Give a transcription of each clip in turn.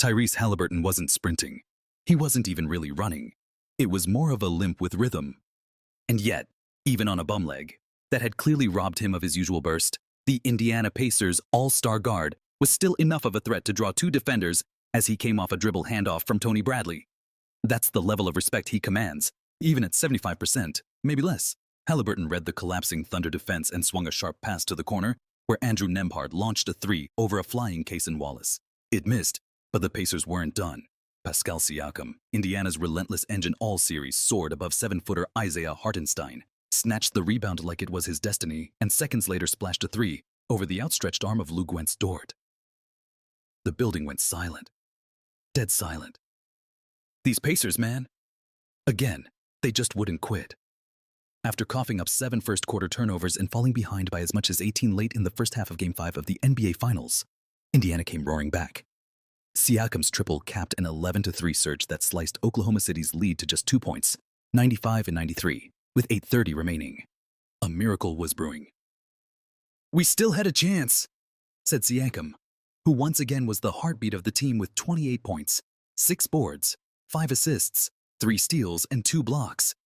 Tyrese Haliburton wasn't sprinting. He wasn't even really running. It was more of a limp with rhythm. And yet, even on a bum leg that had clearly robbed him of his usual burst, the Indiana Pacers' all-star guard was still enough of a threat to draw two defenders as he came off a dribble handoff from Tony Bradley. That's the level of respect he commands, even at 75%, maybe less. Haliburton read the collapsing Thunder defense and swung a sharp pass to the corner, where Andrew Nembhard launched a three over a flying Cason Wallace. It missed, but the Pacers weren't done. Pascal Siakam, Indiana's relentless engine all series, soared above 7-footer Isaiah Hartenstein, snatched the rebound like it was his destiny, and seconds later splashed a three over the outstretched arm of Lou Dort. The building went silent. Dead silent. These Pacers, man. Again, they just wouldn't quit. After coughing up 7 first-quarter turnovers and falling behind by as much as 18 late in the first half of Game 5 of the NBA Finals, Indiana came roaring back. Siakam's triple capped an 11-3 surge that sliced Oklahoma City's lead to just 2 points, 95-93, with 8:30 remaining. A miracle was brewing. "We still had a chance," said Siakam, who once again was the heartbeat of the team with 28 points, 6 boards, 5 assists, 3 steals, and 2 blocks.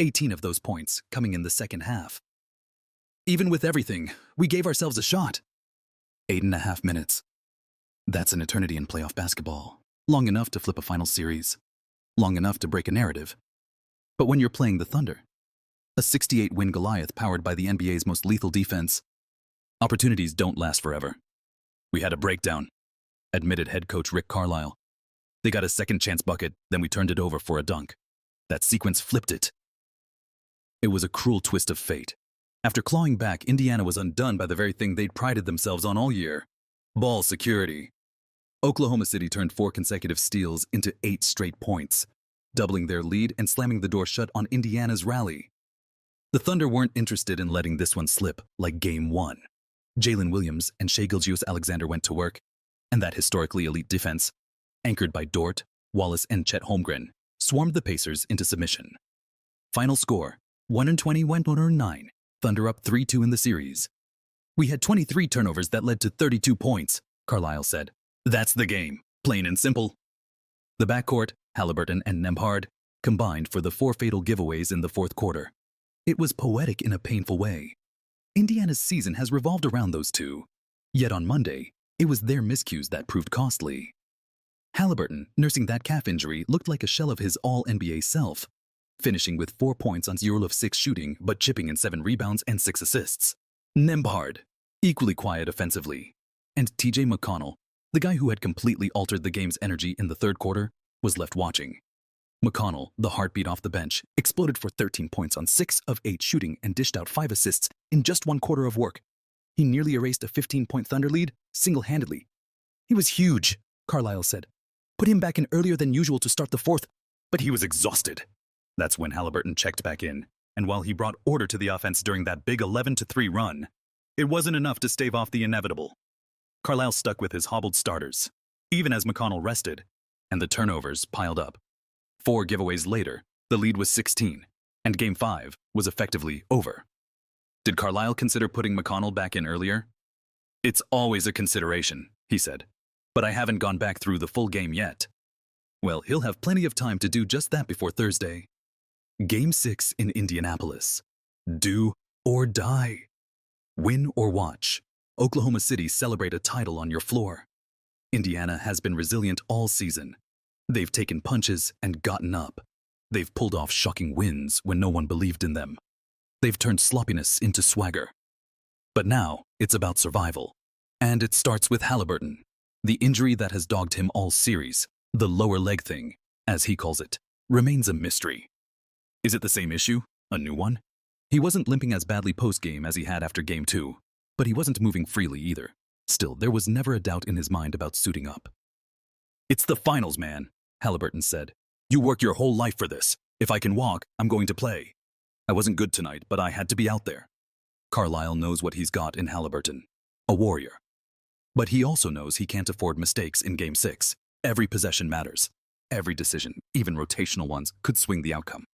18 of those points coming in the second half. "Even with everything, we gave ourselves a shot." 8.5 minutes. That's an eternity in playoff basketball. Long enough to flip a final series. Long enough to break a narrative. But when you're playing the Thunder, a 68-win Goliath powered by the NBA's most lethal defense, opportunities don't last forever. "We had a breakdown," admitted head coach Rick Carlisle. "They got a second-chance bucket, then we turned it over for a dunk. That sequence flipped it." It was a cruel twist of fate. After clawing back, Indiana was undone by the very thing they'd prided themselves on all year: ball security. Oklahoma City turned 4 consecutive steals into 8 straight points, doubling their lead and slamming the door shut on Indiana's rally. The Thunder weren't interested in letting this one slip like Game 1. Jalen Williams and Shai Gilgeous-Alexander went to work, and that historically elite defense, anchored by Dort, Wallace, and Chet Holmgren, swarmed the Pacers into submission. Final score: 120-109, Thunder up 3-2 in the series. "We had 23 turnovers that led to 32 points, Carlisle said. "That's the game, plain and simple." The backcourt, Haliburton and Nembhard, combined for the 4 fatal giveaways in the fourth quarter. It was poetic in a painful way. Indiana's season has revolved around those two. Yet on Monday, it was their miscues that proved costly. Haliburton, nursing that calf injury, looked like a shell of his all-NBA self, finishing with 4 points on 0 of 6 shooting, but chipping in 7 rebounds and 6 assists. Nembhard, equally quiet offensively. And TJ McConnell, the guy who had completely altered the game's energy in the third quarter, was left watching. McConnell, the heartbeat off the bench, exploded for 13 points on 6 of 8 shooting and dished out 5 assists in just 1 quarter of work. He nearly erased a 15-point Thunder lead single-handedly. "He was huge," Carlisle said. "Put him back in earlier than usual to start the fourth, but he was exhausted." That's when Haliburton checked back in, and while he brought order to the offense during that big 11-3 run, it wasn't enough to stave off the inevitable. Carlisle stuck with his hobbled starters, even as McConnell rested, and the turnovers piled up. 4 giveaways later, the lead was 16, and Game 5 was effectively over. Did Carlisle consider putting McConnell back in earlier? "It's always a consideration," he said, "but I haven't gone back through the full game yet." Well, he'll have plenty of time to do just that before Thursday. Game 6 in Indianapolis. Do or die. Win or watch. Oklahoma City celebrate a title on your floor. Indiana has been resilient all season. They've taken punches and gotten up. They've pulled off shocking wins when no one believed in them. They've turned sloppiness into swagger. But now, it's about survival. And it starts with Haliburton. The injury that has dogged him all series, the lower leg thing, as he calls it, remains a mystery. Is it the same issue? A new one? He wasn't limping as badly post-game as he had after Game 2, but he wasn't moving freely either. Still, there was never a doubt in his mind about suiting up. "It's the finals, man," Haliburton said. "You work your whole life for this. If I can walk, I'm going to play. I wasn't good tonight, but I had to be out there." Carlisle knows what he's got in Haliburton, a warrior. But he also knows he can't afford mistakes in Game 6. Every possession matters. Every decision, even rotational ones, could swing the outcome.